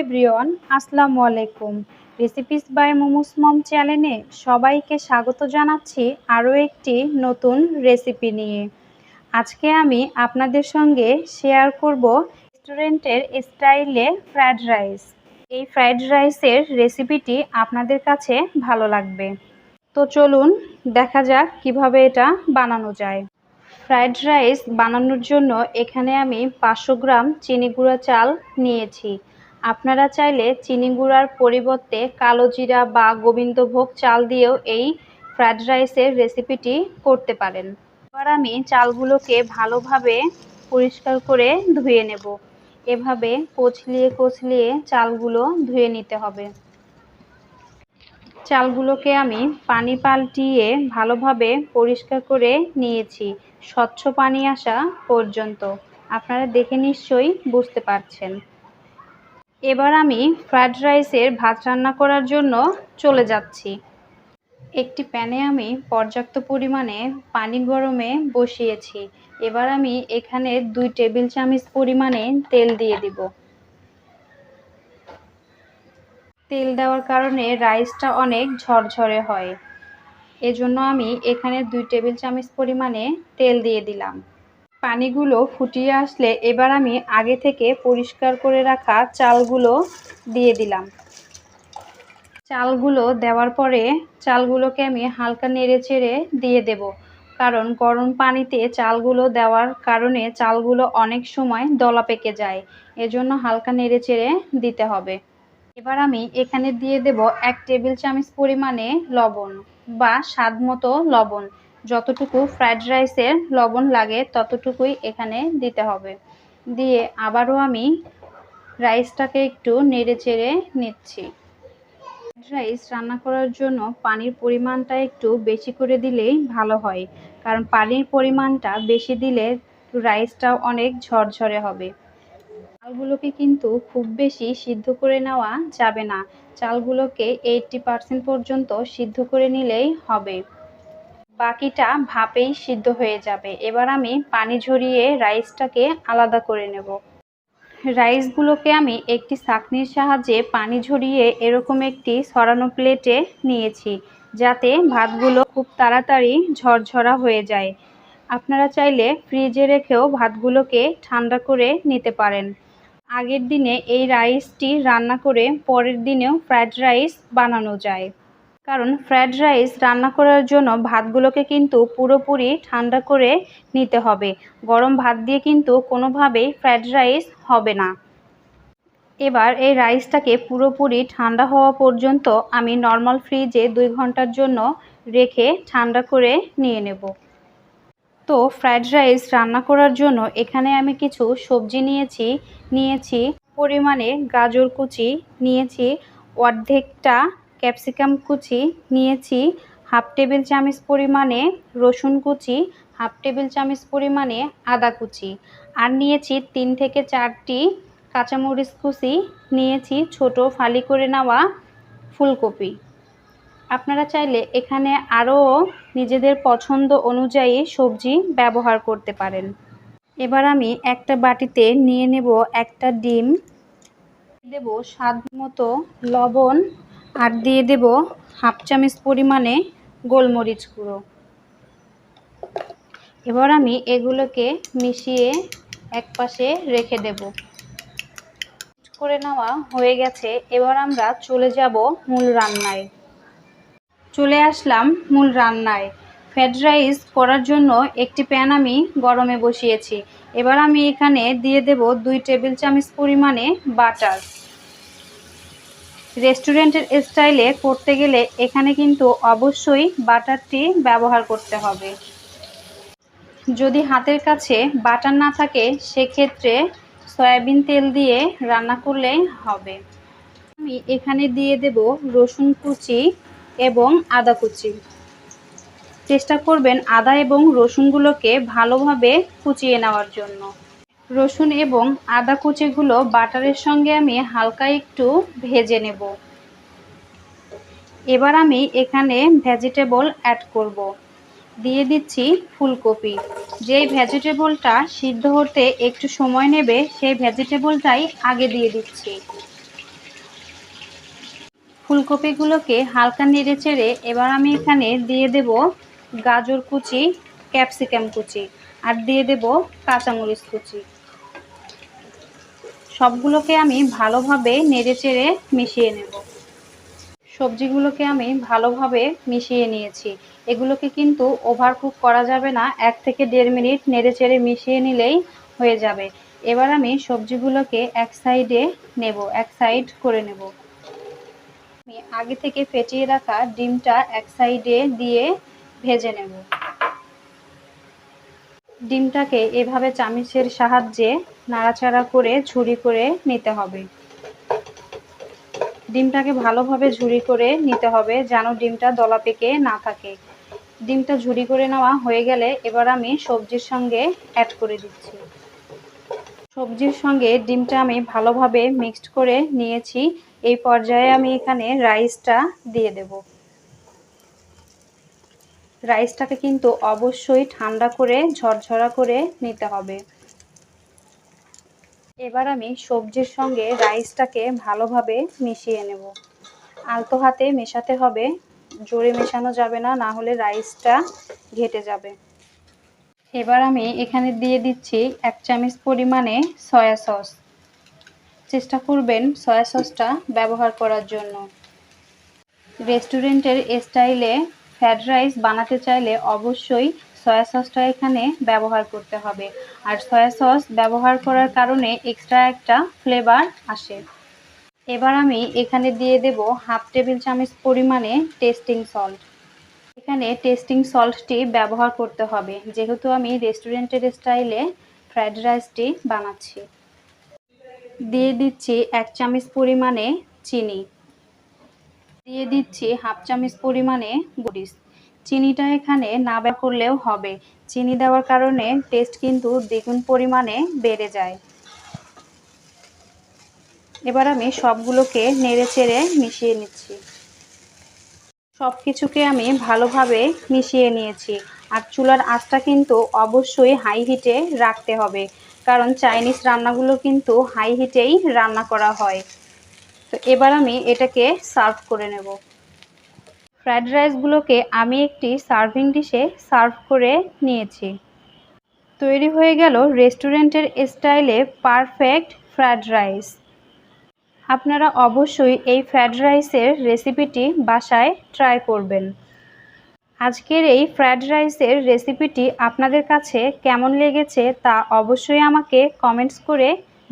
Everyone, আসসালামু আলাইকুম। Recipes by মুমুস মম চ্যানেলে সবাইকে স্বাগত জানাচ্ছি আরও একটি নতুন রেসিপি নিয়ে। আজকে আমি আপনাদের সঙ্গে শেয়ার করব রেস্টুরেন্টের স্টাইলে ফ্রাইড রাইস। এই ফ্রাইড রাইসের রেসিপিটি আপনাদের কাছে ভালো লাগবে। তো চলুন দেখা যাক কিভাবে এটা বানানো যায়। ফ্রাইড রাইস বানানোর জন্য এখানে আমি 500 গ্রাম চিনি গুঁড়া চাল নিয়েছি। আপনারা চাইলে চিনি গুঁড়ার পরিবর্তে কালো জিরা বা গোবিন্দভোগ চাল দিয়েও এই ফ্রাইড রাইসের রেসিপিটি করতে পারেন। এবার আমি চালগুলোকে ভালোভাবে পরিষ্কার করে ধুয়ে নেব। এভাবে কচলিয়ে কচলিয়ে চালগুলো ধুয়ে নিতে হবে। চালগুলোকে আমি পানি পাল্টিয়ে ভালোভাবে পরিষ্কার করে নিয়েছি, স্বচ্ছ পানি আসা পর্যন্ত। আপনারা দেখে নিশ্চয়ই বুঝতে পারছেন। এবার আমি ফ্রাইড রাইসের ভাত রান্না করার জন্য চলে যাচ্ছি। একটি প্যানে আমি পর্যাপ্ত পরিমাণে পানি গরমে বসিয়েছি। এবার আমি এখানে 2 টেবিল চামচ পরিমাণে তেল দিয়ে দিব। তেল দেওয়ার কারণে রাইসটা অনেক ঝরঝরে হয়, এজন্য আমি এখানে 2 টেবিল চামচ পরিমাণে তেল দিয়ে দিলাম। পানিগুলো ফুটিয়ে আসলে এবার আমি আগে থেকে পরিষ্কার করে রাখা চালগুলো দিয়ে দিলাম। চালগুলো দেওয়ার পরে চালগুলোকে আমি হালকা নেড়েচেড়ে দিয়ে দেব, কারণ গরম পানিতে চালগুলো দেওয়ার কারণে চালগুলো অনেক সময় দলা পেকে যায়, এজন্য হালকা নেড়েচেড়ে দিতে হবে। এবার আমি এখানে দিয়ে দেব 1 টেবিল চামচ পরিমাণে লবণ বা স্বাদ মতো লবণ। যতটুকু ফ্রাইড রাইসের লবণ লাগে ততটুকুই এখানে দিতে হবে। দিয়ে আবারও আমি রাইসটাকে একটু নেড়েচেড়ে নিচ্ছি। ফ্রাইড রাইস রান্না করার জন্য পানির পরিমাণটা একটু বেশি করে দিলেই ভালো হয়, কারণ পানির পরিমাণটা বেশি দিলে রাইসটা অনেক ঝরঝরে হবে। চালগুলোকে কিন্তু খুব বেশি সিদ্ধ করে নেওয়া যাবে না। চালগুলোকে 80% পর্যন্ত সিদ্ধ করে নিলেই হবে, বাকিটা ভাপেই সিদ্ধ হয়ে যাবে। এবার আমি পানি ঝরিয়ে রাইসটাকে আলাদা করে নেব। রাইসগুলোকে আমি একটি ছাঁকনির সাহায্যে পানি ঝরিয়ে এরকম একটি ছড়ানো প্লেটে নিয়েছি, যাতে ভাতগুলো খুব তাড়াতাড়ি ঝরঝরা হয়ে যায়। আপনারা চাইলে ফ্রিজে রেখেও ভাতগুলোকে ঠান্ডা করে নিতে পারেন। আগের দিনে এই রাইসটি রান্না করে পরের দিনেও ফ্রাইড রাইস বানানো যায়, কারণ ফ্রাইড রাইস রান্না করার জন্য ভাতগুলোকে কিন্তু পুরোপুরি ঠান্ডা করে নিতে হবে। গরম ভাত দিয়ে কিন্তু কোনোভাবেই ফ্রাইড রাইস হবে না। এবার এই রাইসটাকে পুরোপুরি ঠান্ডা হওয়া পর্যন্ত আমি নর্মাল ফ্রিজে 2 ঘন্টার জন্য রেখে ঠান্ডা করে নিয়ে নেব। তো ফ্রাইড রাইস রান্না করার জন্য এখানে আমি কিছু সবজি নিয়েছি পরিমাণে গাজর কুচি নিয়েছি, অর্ধেকটা ক্যাপসিকাম কুচি নিয়েছি, 1/2 টেবিল চামচ পরিমাণে রসুন কুচি, 1/2 টেবিল চামচ পরিমাণে আদা কুচি, আর নিয়েছি 3 থেকে 4টি কাঁচামরিচ কুচি, নিয়েছি ছোট ফালি করে নেওয়া ফুলকপি। আপনারা চাইলে এখানে আরও নিজেদের পছন্দ অনুযায়ী সবজি ব্যবহার করতে পারেন। এবার আমি একটা বাটিতে নিয়ে নেব একটা ডিম, দেব স্বাদ মতো লবণ, আর দিয়ে দেব 1/2 চামচ পরিমাণে গোলমরিচ গুঁড়ো। এবার আমি এগুলোকে মিশিয়ে একপাশে রেখে দেব। করে নেওয়া হয়ে গেছে। এবার আমরা চলে যাব মূল রান্নায়। চলে আসলাম মূল রান্নায়। ফ্রাইড রাইস করার জন্য একটি প্যান আমি গরমে বসিয়েছি। এবার আমি এখানে দিয়ে দেব 2 টেবিল চামচ পরিমাণে বাটার। রেস্টুরেন্টের স্টাইলে করতে গেলে এখানে কিন্তু অবশ্যই বাটারটি ব্যবহার করতে হবে। যদি হাতের কাছে বাটার না থাকে সেক্ষেত্রে সয়াবিন তেল দিয়ে রান্না করলেই হবে। আমি এখানে দিয়ে দেব রসুন কুচি এবং আদা কুচি। চেষ্টা করবেন আদা এবং রসুনগুলোকে ভালোভাবে কুচিয়ে নেওয়ার জন্য। রসুন এবং আদা কুচিগুলো বাটারের সঙ্গে আমি হালকা একটু ভেজে নেব। এবার আমি এখানে ভেজিটেবল অ্যাড করব। দিয়ে দিচ্ছি ফুলকপি। যেই ভেজিটেবলটা সিদ্ধ হতে একটু সময় নেবে সেই ভেজিটেবলটাই আগে দিয়ে দিচ্ছি। ফুলকপিগুলোকে হালকা নেড়েচেড়ে এবার আমি এখানে দিয়ে দেব গাজর কুচি, ক্যাপসিকাম কুচি আর দিয়ে দেব কাঁচামরিচ কুচি। সবগুলোকে আমি ভালোভাবে নেড়েচেড়ে মিশিয়ে নেব। সবজিগুলোকে আমি ভালোভাবে মিশিয়ে নিয়েছি। এগুলোকে কিন্তু ওভারকুক করা যাবে না, 1 থেকে 1.5 মিনিট নেড়েচেড়ে মিশিয়ে নিলেই হয়ে যাবে। এবার আমি সবজিগুলোকে এক সাইডে নেব, এক সাইড করে নেব। আমি আগে থেকে ফেটিয়ে রাখা ডিমটা এক সাইডে দিয়ে ভেজে নেব। ডিমটাকে এভাবে চামচের সাহায্যে নাড়াচাড়া করে ঝুরি করে নিতে হবে। ডিমটাকে ভালোভাবে ঝুরি করে নিতে হবে যেন ডিমটা দলা পেকে না থাকে। ডিমটা ঝুরি করে নেওয়া হয়ে গেলে এবার আমি সবজির সঙ্গে অ্যাড করে দিচ্ছি। সবজির সঙ্গে ডিমটা আমি ভালোভাবে মিক্সড করে নিয়েছি। এই পর্যায়ে আমি এখানে রাইসটা দিয়ে দেব। রাইসটাকে কিন্তু অবশ্যই ঠান্ডা করে ঝরঝরা করে নিতে হবে। এবার আমি সবজির সঙ্গে রাইসটাকে ভালোভাবে মিশিয়ে নেব। আলতো হাতে মেশাতে হবে, জোরে মেশানো যাবে না, না হলে রাইসটা ঘেটে যাবে। এবার আমি এখানে দিয়ে দিচ্ছি 1 চামচ পরিমাণে সয়া সস। চেষ্টা করবেন সয়া সসটা ব্যবহার করার জন্য। রেস্টুরেন্টের স্টাইলে ফ্রাইড রাইস বানাতে চাইলে অবশ্যই সয়া সসটা এখানে ব্যবহার করতে হবে। আর সয়া সস ব্যবহার করার কারণে এক্সট্রা একটা ফ্লেভার আসে। এবার আমি এখানে দিয়ে দেব 1/2 টেবিল চামচ পরিমাণে টেস্টিং সল্ট। এখানে টেস্টিং সল্টটি ব্যবহার করতে হবে যেহেতু আমি রেস্টুরেন্টের স্টাইলে ফ্রাইড রাইসটি বানাচ্ছি। দিয়ে দিচ্ছি 1 চামচ পরিমাণে চিনি। দিয়ে দিচ্ছি 1/2 চামচ পরিমাণে গোলমরিচ। চিনিটা এখানে না ব্যবহার করলেও হবে, চিনি দেওয়ার কারণে টেস্ট কিন্তু দ্বিগুণ পরিমাণে বেড়ে যায়। এবার আমি সবগুলোকে নেড়েচেড়ে মিশিয়ে নিচ্ছি। সব কিছুকে আমি ভালোভাবে মিশিয়ে নিয়েছি। আর চুলার আঁচটা কিন্তু অবশ্যই হাই হিটে রাখতে হবে, কারণ চাইনিজ রান্নাগুলো কিন্তু হাই হিটেই রান্না করা হয়। তো এবার আমি এটাকে সার্ভ করে নেব। ফ্রাইড রাইসগুলোকে আমি একটি সার্ভিং ডিশে সার্ভ করে নিয়েছি। তৈরি হয়ে গেল রেস্টুরেন্টের স্টাইলে পারফেক্ট ফ্রাইড রাইস। আপনারা অবশ্যই এই ফ্রাইড রাইসের রেসিপিটি বাসায় ট্রাই করবেন। আজকের এই ফ্রাইড রাইসের রেসিপিটি আপনাদের কাছে কেমন লেগেছে তা অবশ্যই আমাকে কমেন্টস করে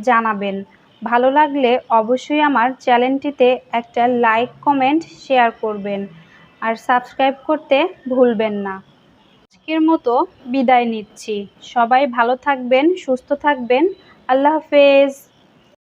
জানাবেন। ভালো লাগলে অবশ্যই আমার চ্যানেলটিতে একটা লাইক, কমেন্ট, শেয়ার করবেন আর সাবস্ক্রাইব করতে ভুলবেন না। আজকের মতো বিদায় নিচ্ছি। সবাই ভালো থাকবেন, সুস্থ থাকবেন। আল্লাহ হাফেজ।